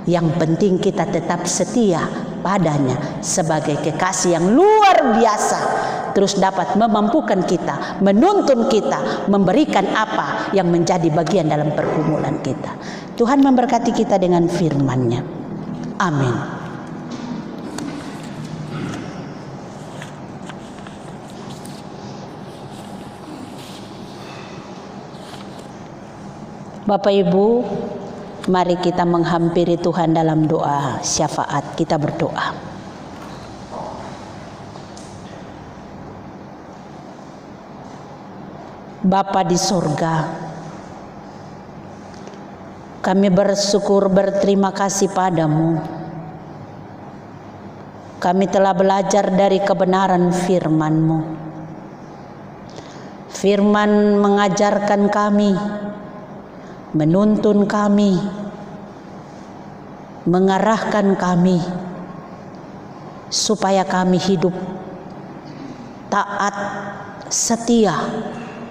Yang penting kita tetap setia padanya sebagai kekasih yang luar biasa. Terus dapat memampukan kita, menuntun kita, memberikan apa yang menjadi bagian dalam pergumulan kita. Tuhan memberkati kita dengan firman-Nya. Amin. Bapak Ibu, mari kita menghampiri Tuhan dalam doa syafaat. Kita berdoa. Bapa di sorga, kami bersyukur, berterima kasih padamu. Kami telah belajar dari kebenaran firman-Mu. Firman mengajarkan kami, menuntun kami, mengarahkan kami supaya kami hidup taat, setia,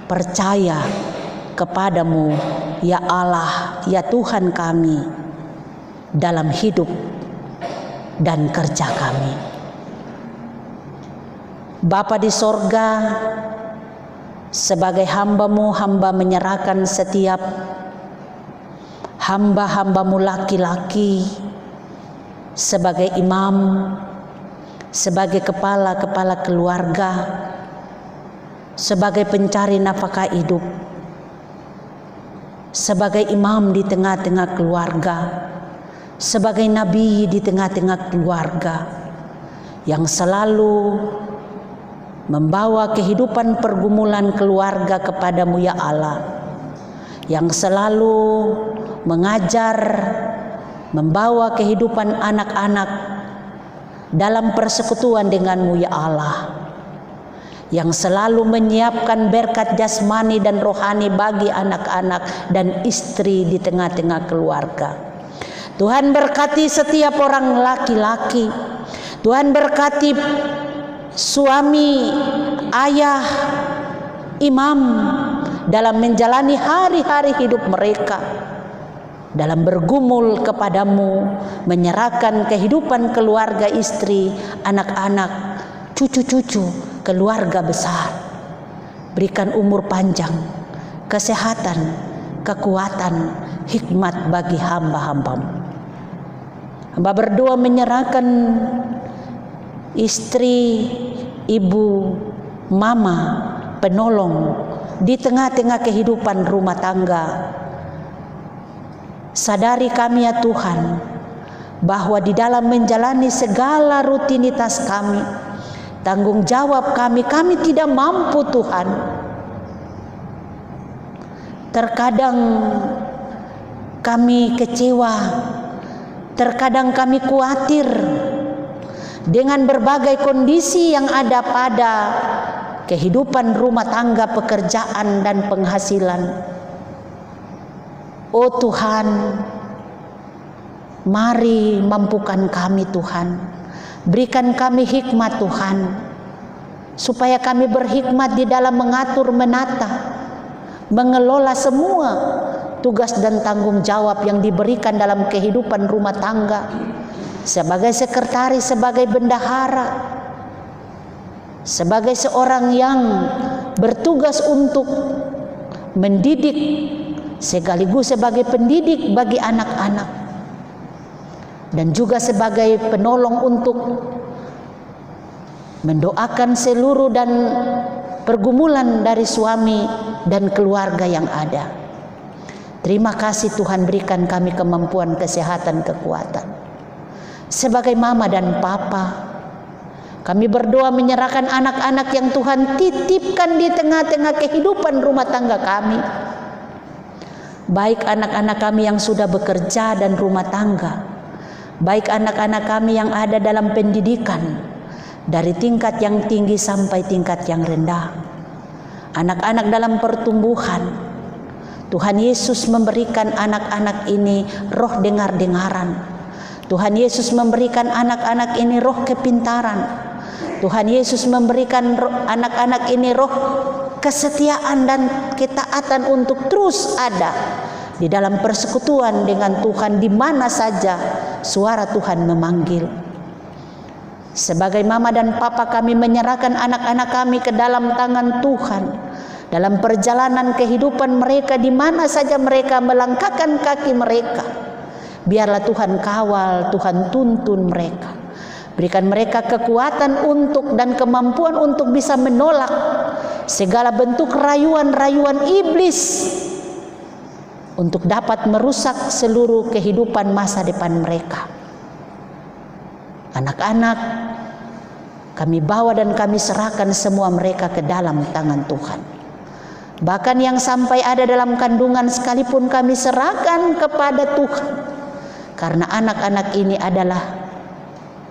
percaya kepadamu ya Allah, ya Tuhan kami dalam hidup dan kerja kami. Bapa di sorga, sebagai hamba-Mu, hamba menyerahkan setiap hamba-hamba-Mu laki-laki sebagai imam, sebagai kepala-kepala keluarga, sebagai pencari nafkah hidup, sebagai imam di tengah-tengah keluarga, sebagai nabi di tengah-tengah keluarga, yang selalu membawa kehidupan pergumulan keluarga kepadamu ya Allah, yang selalu mengajar, membawa kehidupan anak-anak dalam persekutuan denganmu ya Allah, yang selalu menyiapkan berkat jasmani dan rohani bagi anak-anak dan istri di tengah-tengah keluarga. Tuhan berkati setiap orang laki-laki. Tuhan berkati suami, ayah, imam dalam menjalani hari-hari hidup mereka, dalam bergumul kepadamu, menyerahkan kehidupan keluarga, istri, anak-anak, cucu-cucu, keluarga besar. Berikan umur panjang, kesehatan, kekuatan, hikmat bagi hamba-hamba-Mu. Hamba berdoa menyerahkan istri, ibu, mama, penolong di tengah-tengah kehidupan rumah tangga. Sadari kami ya Tuhan, bahwa di dalam menjalani segala rutinitas kami, tanggung jawab kami tidak mampu Tuhan. Terkadang kami kecewa, terkadang kami khawatir dengan berbagai kondisi yang ada pada kehidupan rumah tangga, pekerjaan dan penghasilan. Oh Tuhan, mari mampukan kami Tuhan, berikan kami hikmat Tuhan, supaya kami berhikmat di dalam mengatur, menata, mengelola semua tugas dan tanggung jawab yang diberikan dalam kehidupan rumah tangga, sebagai sekretaris, sebagai bendahara, sebagai seorang yang bertugas untuk mendidik sekaligus sebagai pendidik bagi anak-anak, dan juga sebagai penolong untuk mendoakan seluruh dan pergumulan dari suami dan keluarga yang ada. Terima kasih Tuhan, berikan kami kemampuan, kesehatan, kekuatan. Sebagai mama dan papa, kami berdoa menyerahkan anak-anak yang Tuhan titipkan di tengah-tengah kehidupan rumah tangga kami. Baik anak-anak kami yang sudah bekerja dan rumah tangga, baik anak-anak kami yang ada dalam pendidikan dari tingkat yang tinggi sampai tingkat yang rendah, anak-anak dalam pertumbuhan. Tuhan Yesus memberikan anak-anak ini roh dengar-dengaran. Tuhan Yesus memberikan anak-anak ini roh kepintaran. Tuhan Yesus memberikan anak-anak ini roh kesetiaan dan ketaatan untuk terus ada di dalam persekutuan dengan Tuhan di mana saja suara Tuhan memanggil. Sebagai mama dan papa, kami menyerahkan anak-anak kami ke dalam tangan Tuhan dalam perjalanan kehidupan mereka, di mana saja mereka melangkahkan kaki mereka. Biarlah Tuhan kawal, Tuhan tuntun mereka. Berikan mereka kekuatan untuk dan kemampuan untuk bisa menolak segala bentuk rayuan-rayuan iblis untuk dapat merusak seluruh kehidupan masa depan mereka. Anak-anak kami bawa dan kami serahkan semua mereka ke dalam tangan Tuhan. Bahkan yang sampai ada dalam kandungan sekalipun kami serahkan kepada Tuhan, karena anak-anak ini adalah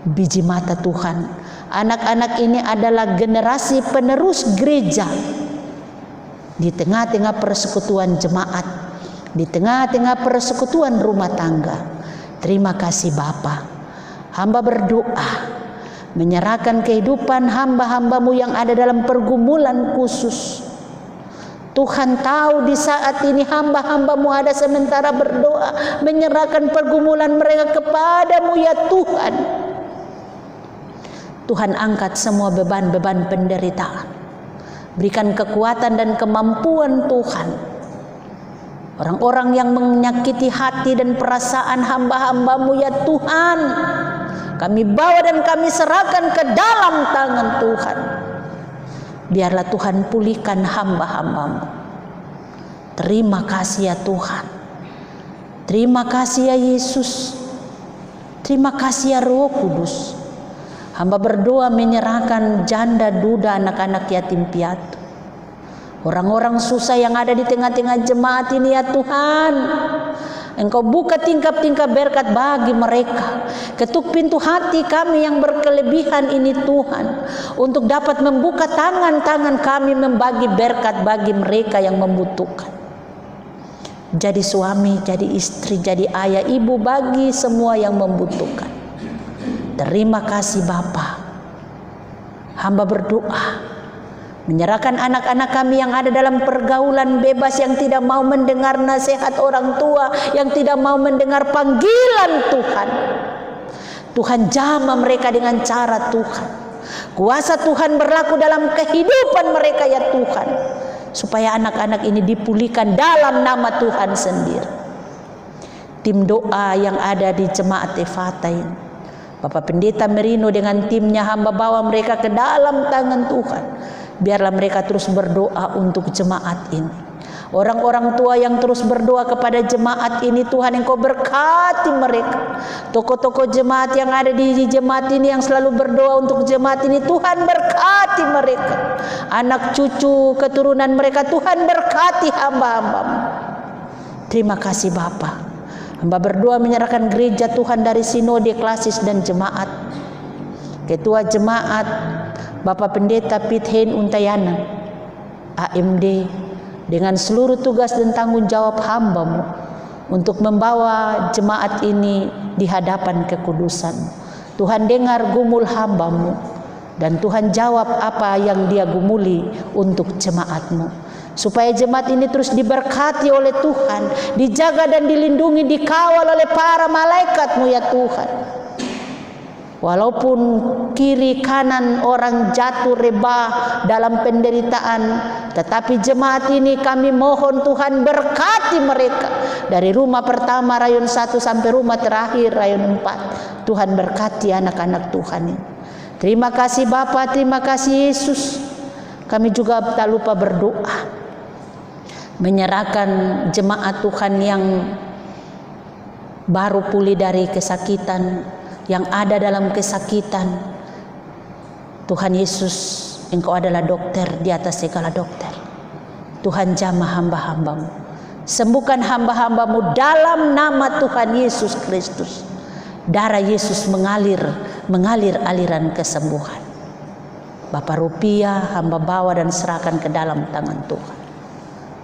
biji mata Tuhan. Anak-anak ini adalah generasi penerus gereja di tengah-tengah persekutuan jemaat, di tengah-tengah persekutuan rumah tangga. Terima kasih Bapa. Hamba berdoa menyerahkan kehidupan hamba-hambamu yang ada dalam pergumulan khusus. Tuhan tahu di saat ini hamba-hambamu ada sementara berdoa menyerahkan pergumulan mereka kepadamu ya Tuhan. Tuhan angkat semua beban-beban penderitaan. Berikan kekuatan dan kemampuan Tuhan. Orang-orang yang menyakiti hati dan perasaan hamba-hambamu ya Tuhan, kami bawa dan kami serahkan ke dalam tangan Tuhan. Biarlah Tuhan pulihkan hamba-hambamu. Terima kasih ya Tuhan. Terima kasih ya Yesus. Terima kasih ya Roh Kudus. Hamba berdoa menyerahkan janda duda, anak-anak yatim piatu, orang-orang susah yang ada di tengah-tengah jemaat ini ya Tuhan. Engkau buka tingkap-tingkap berkat bagi mereka. Ketuk pintu hati kami yang berkelebihan ini Tuhan, untuk dapat membuka tangan-tangan kami membagi berkat bagi mereka yang membutuhkan. Jadi suami, jadi istri, jadi ayah, ibu bagi semua yang membutuhkan. Terima kasih Bapa. Hamba berdoa menyerahkan anak-anak kami yang ada dalam pergaulan bebas, yang tidak mau mendengar nasihat orang tua, yang tidak mau mendengar panggilan Tuhan. Tuhan jamah mereka dengan cara Tuhan. Kuasa Tuhan berlaku dalam kehidupan mereka ya Tuhan, supaya anak-anak ini dipulihkan dalam nama Tuhan sendiri. Tim doa yang ada di jemaat Efata ini, Bapak Pendeta Merino dengan timnya, hamba bawa mereka ke dalam tangan Tuhan. Biarlah mereka terus berdoa untuk jemaat ini, Orang-orang tua yang terus berdoa kepada jemaat ini, Tuhan Engkau berkati mereka. Tokoh-tokoh jemaat yang ada di jemaat ini yang selalu berdoa untuk jemaat ini, Tuhan berkati mereka. Anak cucu keturunan mereka, Tuhan berkati hamba-hamba-Mu. Terima kasih Bapa. Hamba berdoa menyerahkan gereja Tuhan dari sinode, klasis dan jemaat. Ketua jemaat Bapak Pendeta Pithen Untayana, AMD, dengan seluruh tugas dan tanggung jawab hamba-Mu untuk membawa jemaat ini di hadapan kekudusan. Tuhan dengar gumul hamba-Mu dan Tuhan jawab apa yang dia gumuli untuk jemaat-Mu, supaya jemaat ini terus diberkati oleh Tuhan, dijaga dan dilindungi, dikawal oleh para malaikat-Mu ya Tuhan. Walaupun kiri kanan orang jatuh rebah dalam penderitaan, tetapi jemaat ini kami mohon Tuhan berkati mereka. Dari rumah pertama rayon 1 sampai rumah terakhir rayon 4. Tuhan berkati anak-anak Tuhan ini. Terima kasih Bapa, terima kasih Yesus. Kami juga tak lupa berdoa, menyerahkan jemaat Tuhan yang baru pulih dari kesakitan, yang ada dalam kesakitan. Tuhan Yesus, Engkau adalah dokter di atas segala dokter. Tuhan jamah hamba-hamba-Mu, sembuhkan hamba-hamba-Mu dalam nama Tuhan Yesus Kristus. Darah Yesus mengalir aliran kesembuhan. Bapak Rupiah hamba bawa dan serahkan ke dalam tangan Tuhan.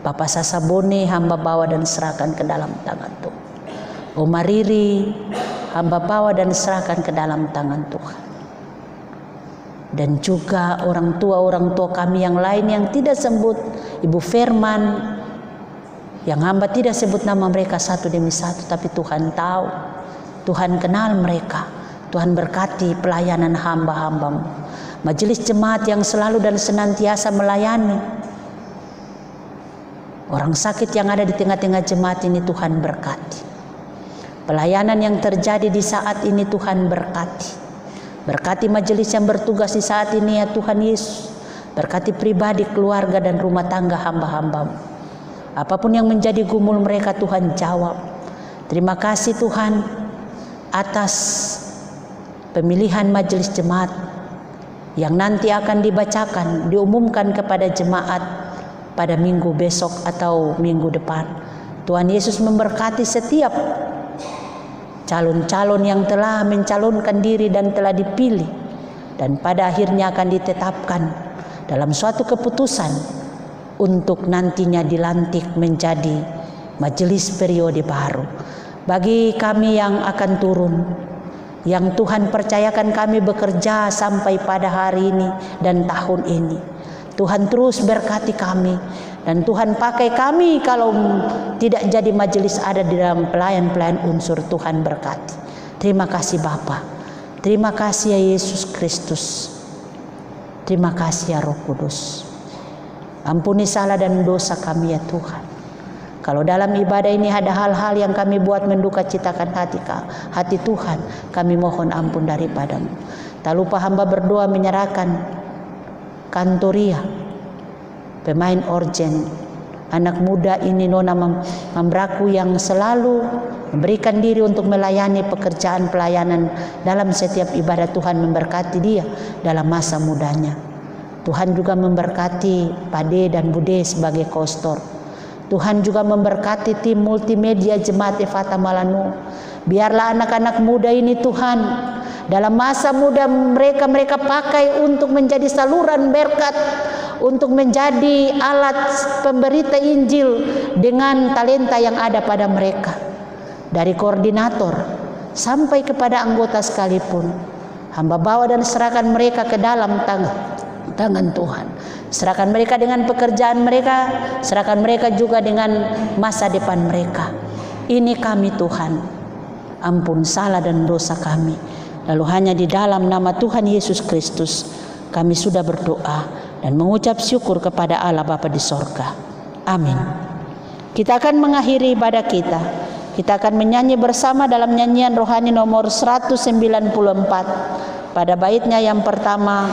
Bapak Sasabone hamba bawa dan serahkan ke dalam tangan Tuhan. Oma Riri hamba bawa dan serahkan ke dalam tangan Tuhan. Dan juga orang tua kami yang lain yang tidak sebut, Ibu Firman, yang hamba tidak sebut nama mereka satu demi satu, tapi Tuhan tahu, Tuhan kenal mereka. Tuhan berkati pelayanan hamba-hamba-Mu, majelis jemaat yang selalu dan senantiasa melayani orang sakit yang ada di tengah-tengah jemaat ini. Tuhan berkati pelayanan yang terjadi di saat ini. Tuhan berkati. Berkati majelis yang bertugas di saat ini ya Tuhan Yesus. Berkati pribadi, keluarga dan rumah tangga hamba-hamba-Mu. Apapun yang menjadi gumul mereka Tuhan jawab. Terima kasih Tuhan atas pemilihan majelis jemaat yang nanti akan dibacakan, diumumkan kepada jemaat pada minggu besok atau minggu depan. Tuhan Yesus memberkati setiap calon-calon yang telah mencalonkan diri dan telah dipilih, dan pada akhirnya akan ditetapkan dalam suatu keputusan untuk nantinya dilantik menjadi majelis periode baru. Bagi kami yang akan turun, yang Tuhan percayakan kami bekerja sampai pada hari ini dan tahun ini, Tuhan terus berkati kami. Dan Tuhan pakai kami kalau tidak jadi majelis ada di dalam pelayan-pelayan unsur. Tuhan berkati. Terima kasih Bapa. Terima kasih ya Yesus Kristus. Terima kasih ya Roh Kudus. Ampuni salah dan dosa kami ya Tuhan. Kalau dalam ibadah ini ada hal-hal yang kami buat menduka citakan hati Tuhan, kami mohon ampun daripada-Mu. Tak lupa hamba berdoa menyerahkan Kantoria, pemain orgen, anak muda ini Nona Mambraku yang selalu memberikan diri untuk melayani pekerjaan pelayanan dalam setiap ibadah. Tuhan memberkati dia dalam masa mudanya. Tuhan juga memberkati Pade dan Bude sebagai kostor. Tuhan juga memberkati tim multimedia Jemaat Efata Malano. Biarlah anak-anak muda ini Tuhan, dalam masa muda mereka pakai untuk menjadi saluran berkat, untuk menjadi alat pemberita Injil dengan talenta yang ada pada mereka. Dari koordinator sampai kepada anggota sekalipun, hamba bawa dan serahkan mereka ke dalam tangan Tuhan. Serahkan mereka dengan pekerjaan mereka, serahkan mereka juga dengan masa depan mereka. Ini kami Tuhan, ampun salah dan dosa kami. Lalu hanya di dalam nama Tuhan Yesus Kristus kami sudah berdoa dan mengucap syukur kepada Allah Bapa di sorga. Amin. Kita akan mengakhiri ibadah kita. Kita akan menyanyi bersama dalam nyanyian rohani nomor 194. Pada baitnya yang pertama,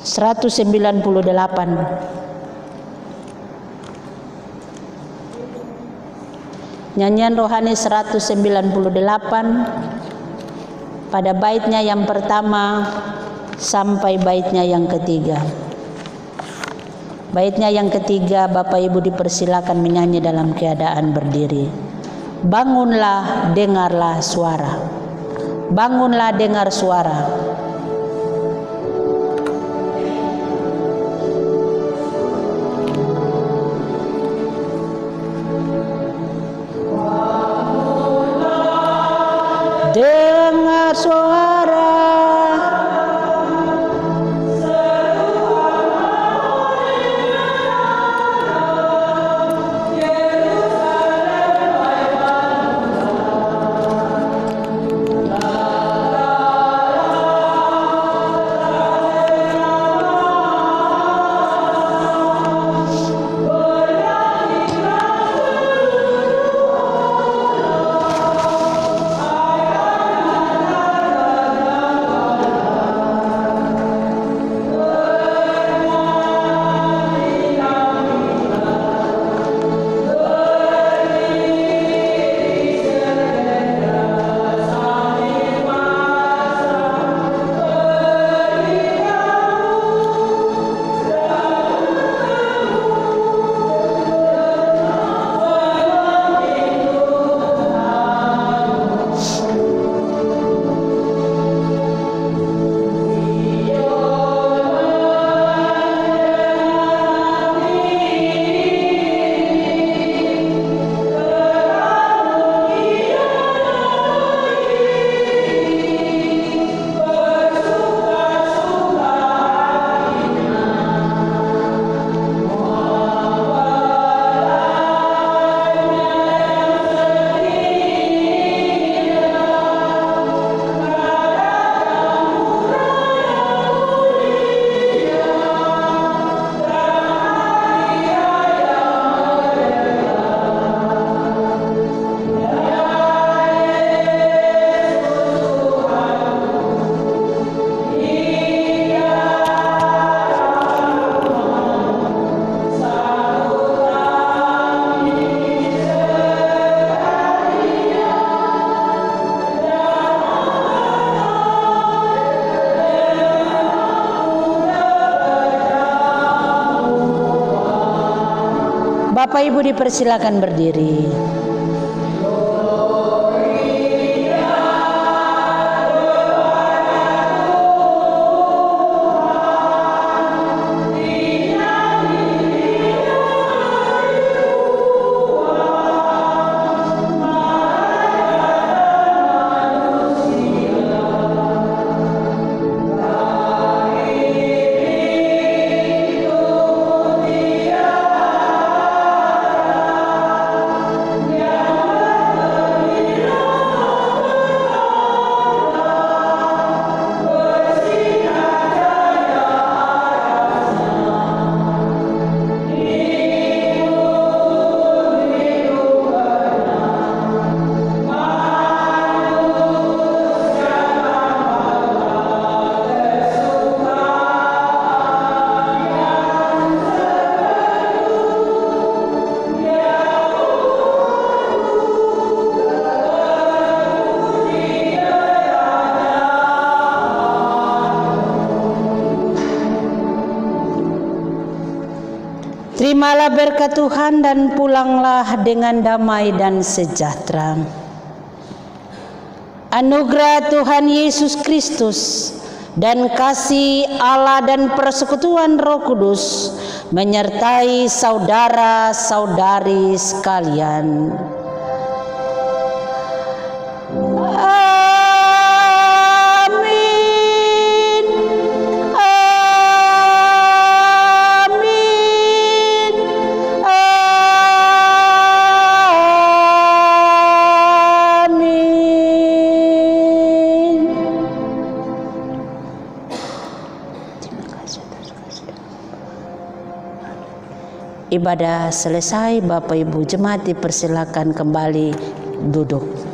198. Nyanyian rohani 198 pada baitnya yang pertama sampai baitnya yang ketiga. Baitnya yang ketiga Bapak Ibu dipersilakan menyanyi dalam keadaan berdiri. Bangunlah, dengarlah suara. Bangunlah, dengar suara. Dengar suara. Bapak Ibu dipersilakan berdiri. Terimalah berkat Tuhan dan pulanglah dengan damai dan sejahtera. Anugerah Tuhan Yesus Kristus dan kasih Allah dan persekutuan Roh Kudus menyertai saudara-saudari sekalian. Ibadah selesai, Bapak Ibu jemaat dipersilakan kembali duduk.